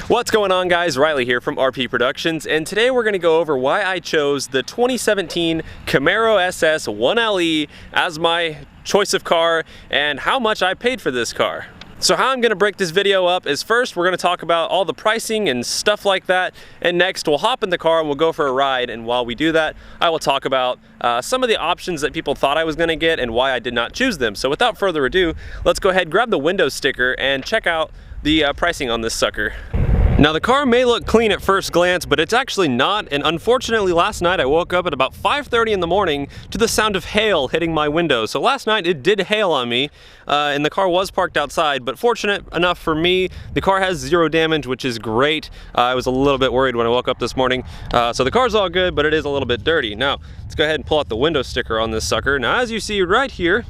What's going on, guys? Riley here from RP Productions, and today we're going to go over why I chose the 2017 Camaro SS 1LE as my choice of car and how much I paid for this car. So how I'm going to break this video up is first we're going to talk about all the pricing and stuff like that, and next we'll hop in the car and we'll go for a ride, and while we do that I will talk about some of the options that people thought I was going to get and why I did not choose them. So without further ado, let's go ahead, grab the window sticker and check out the pricing on this sucker. Now the car may look clean at first glance, but it's actually not, and unfortunately last night I woke up at about 5:30 in the morning to the sound of hail hitting my window. So last night it did hail on me, and the car was parked outside, but fortunate enough for me, the car has zero damage, which is great. I was a little bit worried when I woke up this morning. So the car's all good, but it is a little bit dirty. Now, let's go ahead and pull out the window sticker on this sucker. Now as you see right here,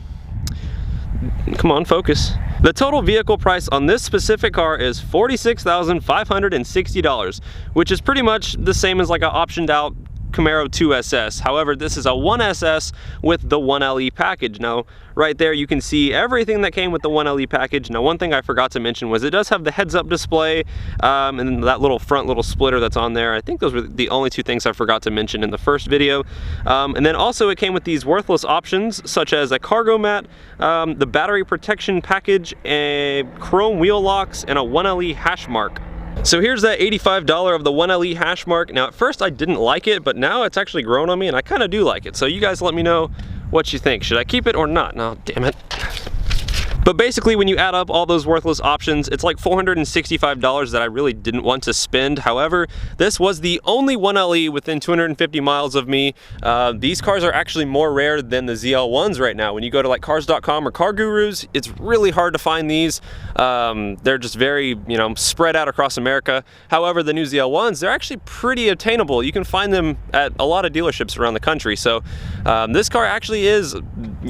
come on, focus. The total vehicle price on this specific car is $46,560, which is pretty much the same as like an optioned out Camaro 2 SS. However, this is a 1 SS with the 1LE package. Now, right there you can see everything that came with the 1LE package. Now, one thing I forgot to mention was it does have the heads-up display and that little front little splitter that's on there. I think those were the only two things I forgot to mention in the first video. And then also it came with these worthless options such as a cargo mat, the battery protection package, a chrome wheel locks, and a 1LE hash mark. So here's that $85 of the 1LE hash mark. Now at first I didn't like it, but now it's actually grown on me and I kind of do like it. So you guys let me know what you think. Should I keep it or not? No, damn it. But basically when you add up all those worthless options, it's like $465 that I really didn't want to spend. However, this was the only 1LE within 250 miles of me. These cars are actually more rare than the ZL1s right now. When you go to like cars.com or Car Gurus, it's really hard to find these. They're just very, spread out across America. However, the new ZL1s, they're actually pretty obtainable. You can find them at a lot of dealerships around the country. So this car actually is,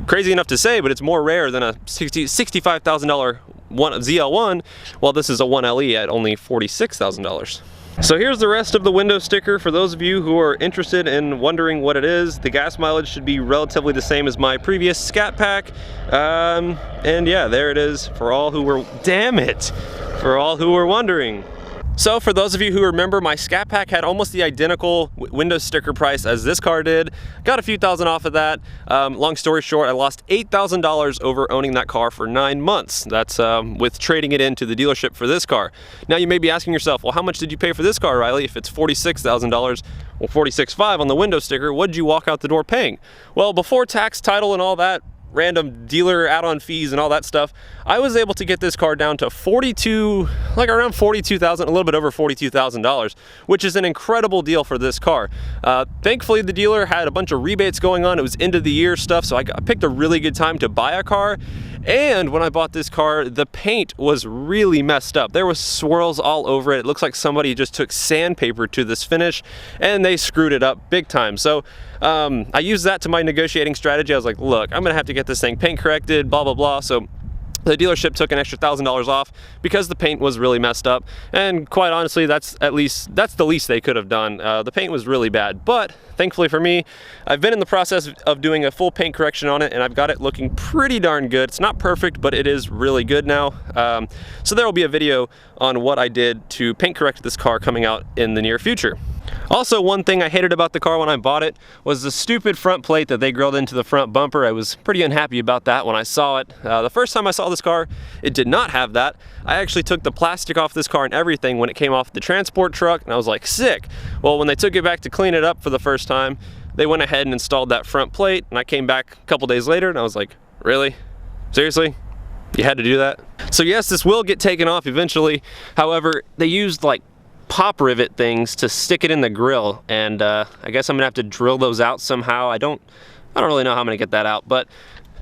crazy enough to say, but it's more rare than a $65,000 ZL1, while this is a 1LE at only $46,000. So here's the rest of the window sticker for those of you who are interested in wondering what it is. The gas mileage should be relatively the same as my previous Scat Pack. And yeah, there it is for all who were, for all who were wondering. So for those of you who remember, my Scat Pack had almost the identical window sticker price as this car did. Got a few thousand off of that. Long story short, I lost $8,000 over owning that car for 9 months. That's with trading it into the dealership for this car. Now you may be asking yourself, well, how much did you pay for this car, Riley? If it's $46,000, well, $46,500 on the window sticker, what did you walk out the door paying? Well, before tax, title, and all that, random dealer add-on fees and all that stuff, I was able to get this car down to around $42,000, a little bit over $42,000, which is an incredible deal for this car. Thankfully, the dealer had a bunch of rebates going on. It was end of the year stuff, so I picked a really good time to buy a car. And when I bought this car, the paint was really messed up. There was swirls all over it. It looks like somebody just took sandpaper to this finish and they screwed it up big time. So I used that to my negotiating strategy. I was like, look, I'm gonna have to get this thing paint corrected, blah, blah, blah. So the dealership took an extra $1,000 off because the paint was really messed up. And quite honestly, that's the least they could have done. The paint was really bad, but thankfully for me, I've been in the process of doing a full paint correction on it, and I've got it looking pretty darn good. It's not perfect, but it is really good now. So there will be a video on what I did to paint correct this car coming out in the near future. Also, one thing I hated about the car when I bought it was the stupid front plate that they grilled into the front bumper. I was pretty unhappy about that when I saw it. The first time I saw this car, it did not have that. I actually took the plastic off this car and everything when it came off the transport truck, and I was like, sick. Well, when they took it back to clean it up for the first time, they went ahead and installed that front plate, and I came back a couple days later and I was like, really? Seriously? You had to do that? So yes, this will get taken off eventually. However, they used like pop rivet things to stick it in the grill, and I guess I'm gonna have to drill those out somehow. I don't really know how I'm gonna get that out, but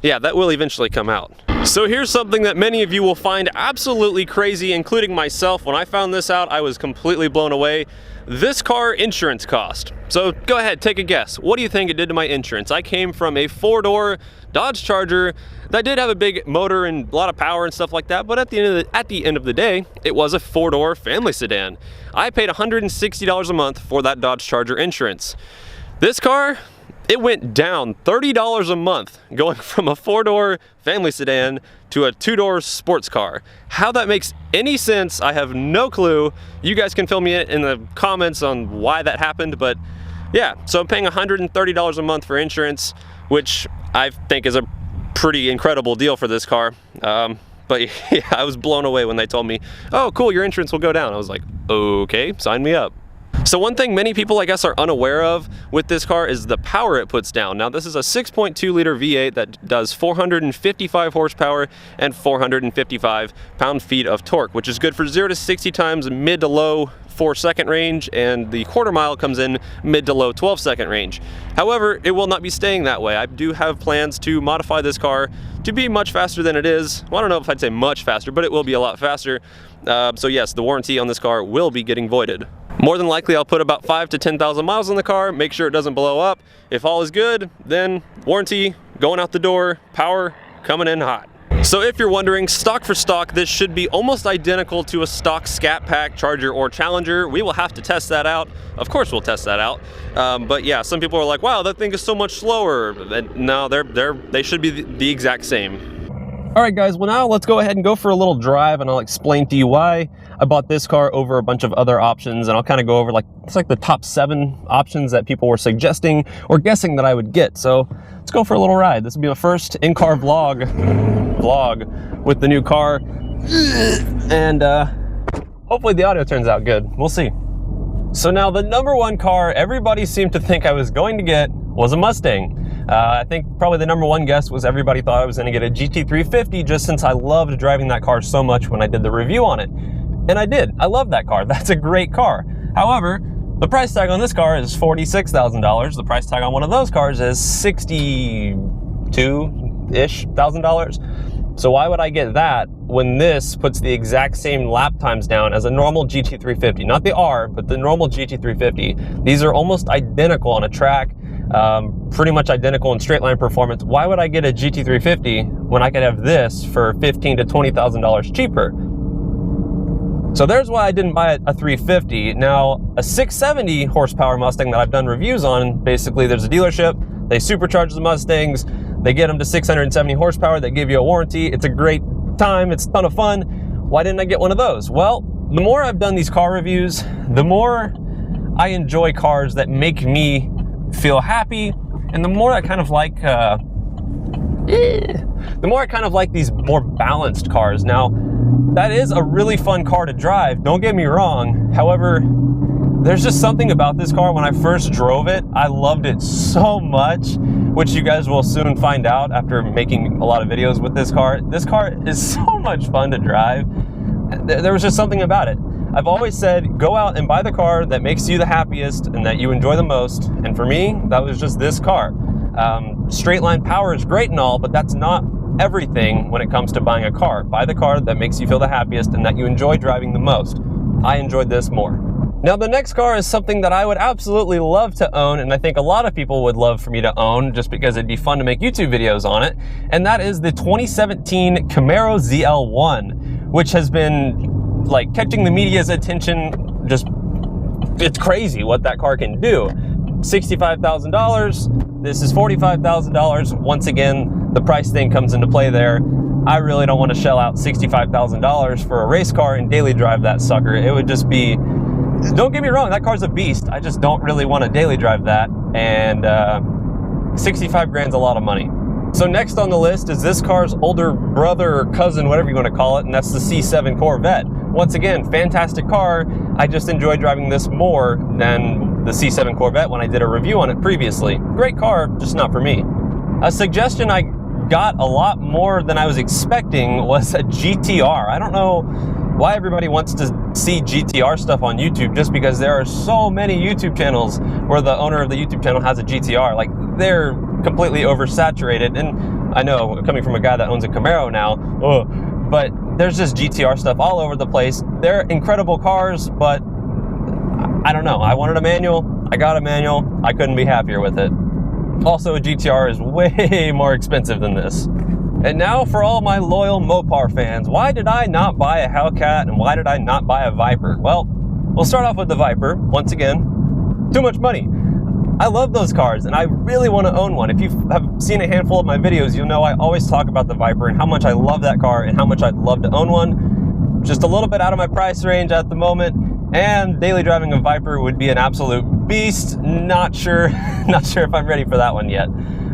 yeah, that will eventually come out. So here's something that many of you will find absolutely crazy, including myself. When I found this out, I was completely blown away. This car insurance cost. So go ahead, take a guess. What do you think it did to my insurance? I came from a 4-door Dodge Charger that did have a big motor and a lot of power and stuff like that, but at the end of the day, it was a 4-door family sedan. I paid $160 a month for that Dodge Charger insurance. This car, it went down $30 a month going from a 4-door family sedan to a 2-door sports car. How that makes any sense, I have no clue. You guys can fill me in the comments on why that happened, but yeah, so I'm paying $130 a month for insurance, which I think is a pretty incredible deal for this car. But yeah, I was blown away when they told me, oh cool, your insurance will go down. I was like, okay, sign me up. So one thing many people, I guess, are unaware of with this car is the power it puts down. Now this is a 6.2 liter V8 that does 455 horsepower and 455 pound-feet of torque, which is good for 0 to 60 times mid to low 4-second range, and the quarter mile comes in mid to low 12-second range. However, it will not be staying that way. I do have plans to modify this car to be much faster than it is. Well, I don't know if I'd say much faster, but it will be a lot faster. So yes, the warranty on this car will be getting voided. More than likely, I'll put about 5,000 to 10,000 miles on the car, make sure it doesn't blow up. If all is good, then warranty going out the door, power coming in hot. So if you're wondering, stock for stock, this should be almost identical to a stock Scat Pack, Charger, or Challenger. We will have to test that out. Of course we'll test that out. But yeah, some people are like, wow, that thing is so much slower. No, they should be the exact same. All right guys, well now let's go ahead and go for a little drive, and I'll explain to you why I bought this car over a bunch of other options, and I'll kind of go over it's like the top 7 options that people were suggesting or guessing that I would get. So let's go for a little ride. This will be my first in-car vlog with the new car, and hopefully the audio turns out good. We'll see. So now the number 1 car everybody seemed to think I was going to get was a Mustang. I think probably the number 1 guess was everybody thought I was going to get a GT350, just since I loved driving that car so much when I did the review on it. And I did. I love that car. That's a great car. However, the price tag on this car is $46,000. The price tag on one of those cars is $62-ish thousand. So why would I get that when this puts the exact same lap times down as a normal GT350? Not the R, but the normal GT350. These are almost identical on a track. Pretty much identical in straight line performance. Why would I get a GT350 when I could have this for $15,000 to $20,000 cheaper? So there's why I didn't buy a 350. Now, a 670 horsepower Mustang that I've done reviews on, basically there's a dealership, they supercharge the Mustangs, they get them to 670 horsepower, they give you a warranty, it's a great time, it's a ton of fun. Why didn't I get one of those? Well, the more I've done these car reviews, the more I enjoy cars that make me feel happy, and the more I kind of like these more balanced cars. Now, that is a really fun car to drive, don't get me wrong. However, there's just something about this car. When I first drove it, I loved it so much, which you guys will soon find out after making a lot of videos with this car. This car is so much fun to drive. There was just something about it. I've always said, go out and buy the car that makes you the happiest and that you enjoy the most. And for me, that was just this car. Straight line power is great and all, but that's not everything when it comes to buying a car. Buy the car that makes you feel the happiest and that you enjoy driving the most. I enjoyed this more. Now, the next car is something that I would absolutely love to own, and I think a lot of people would love for me to own just because it'd be fun to make YouTube videos on it, and that is the 2017 Camaro ZL1, which has been like catching the media's attention. Just, it's crazy what that car can do. $65,000, this is $45,000. Once again, the price thing comes into play there. I really don't want to shell out $65,000 for a race car and daily drive that sucker. It would just be, don't get me wrong, that car's a beast. I just don't really want to daily drive that, and 65 grand's a lot of money. So next on the list is this car's older brother or cousin, whatever you want to call it, and that's the C7 Corvette. Once again, fantastic car. I just enjoy driving this more than the C7 Corvette when I did a review on it previously. Great car, just not for me. A suggestion I got a lot more than I was expecting was a GTR. I don't know why everybody wants to see GTR stuff on YouTube, just because there are so many YouTube channels where the owner of the YouTube channel has a GTR. Like, they're completely oversaturated, and I know, coming from a guy that owns a Camaro now, but there's just GTR stuff all over the place. They're incredible cars, but I don't know. I wanted a manual, I got a manual, I couldn't be happier with it. Also, a GTR is way more expensive than this. And now for all my loyal Mopar fans, why did I not buy a Hellcat and why did I not buy a Viper? Well, we'll start off with the Viper. Once again, too much money. I love those cars and I really want to own one. If you have seen a handful of my videos, you'll know I always talk about the Viper and how much I love that car and how much I'd love to own one. Just a little bit out of my price range at the moment, and daily driving a Viper would be an absolute beast. Not sure if I'm ready for that one yet.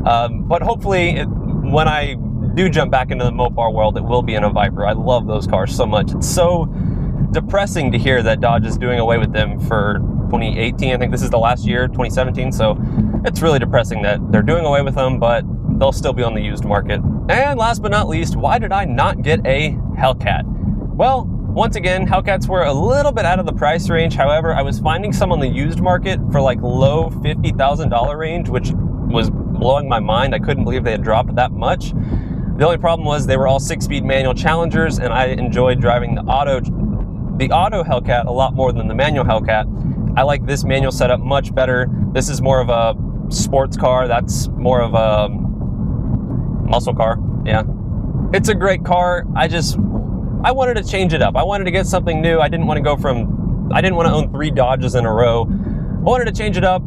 But hopefully when I do jump back into the Mopar world, it will be in a Viper. I love those cars so much. It's so depressing to hear that Dodge is doing away with them for 2018. I think this is the last year, 2017. So it's really depressing that they're doing away with them, but they'll still be on the used market. And last but not least, why did I not get a Hellcat? Well, once again, Hellcats were a little bit out of the price range. However, I was finding some on the used market for like low $50,000 range, which was blowing my mind. I couldn't believe they had dropped that much. The only problem was they were all 6-speed manual Challengers, and I enjoyed driving the auto Hellcat a lot more than the manual Hellcat. I like this manual setup much better. This is more of a sports car. That's more of a muscle car. Yeah, it's a great car. I wanted to change it up. I wanted to get something new. I didn't want to own 3 Dodges in a row. I wanted to change it up,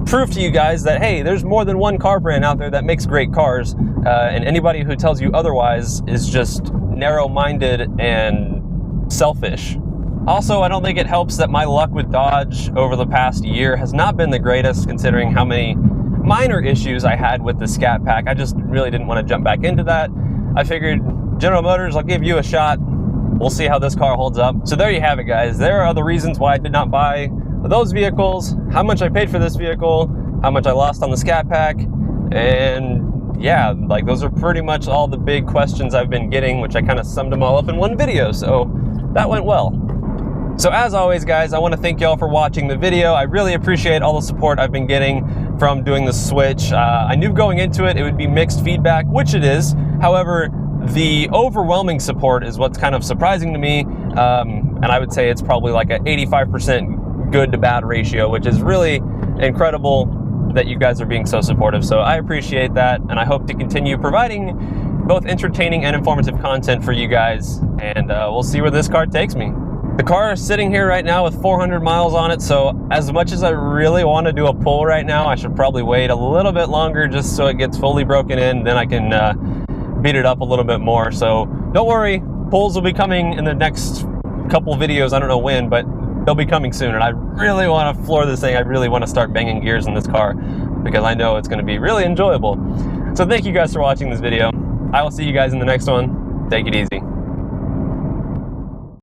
prove to you guys that, hey, there's more than one car brand out there that makes great cars, and anybody who tells you otherwise is just narrow-minded and selfish. Also, I don't think it helps that my luck with Dodge over the past year has not been the greatest, considering how many minor issues I had with the Scat Pack. I just really didn't want to jump back into that. I figured, General Motors, I'll give you a shot. We'll see how this car holds up. So there you have it, guys. There are the reasons why I did not buy those vehicles, how much I paid for this vehicle, how much I lost on the Scat Pack, and yeah, like those are pretty much all the big questions I've been getting, which I kind of summed them all up in one video, so that went well. So as always, guys, I want to thank y'all for watching the video. I really appreciate all the support I've been getting from doing the switch. I knew going into it would be mixed feedback, which it is. However, the overwhelming support is what's kind of surprising to me, and I would say it's probably like an 85% good to bad ratio, which is really incredible that you guys are being so supportive. So I appreciate that, and I hope to continue providing both entertaining and informative content for you guys, and we'll see where this car takes me. The car is sitting here right now with 400 miles on it, so as much as I really want to do a pull right now, I should probably wait a little bit longer just so it gets fully broken in, then I can beat it up a little bit more. So don't worry, pulls will be coming in the next couple videos. I don't know when, but they'll be coming soon, and I really want to floor this thing. I really want to start banging gears in this car because I know it's going to be really enjoyable. So thank you guys for watching this video. I will see you guys in the next one. Take it easy.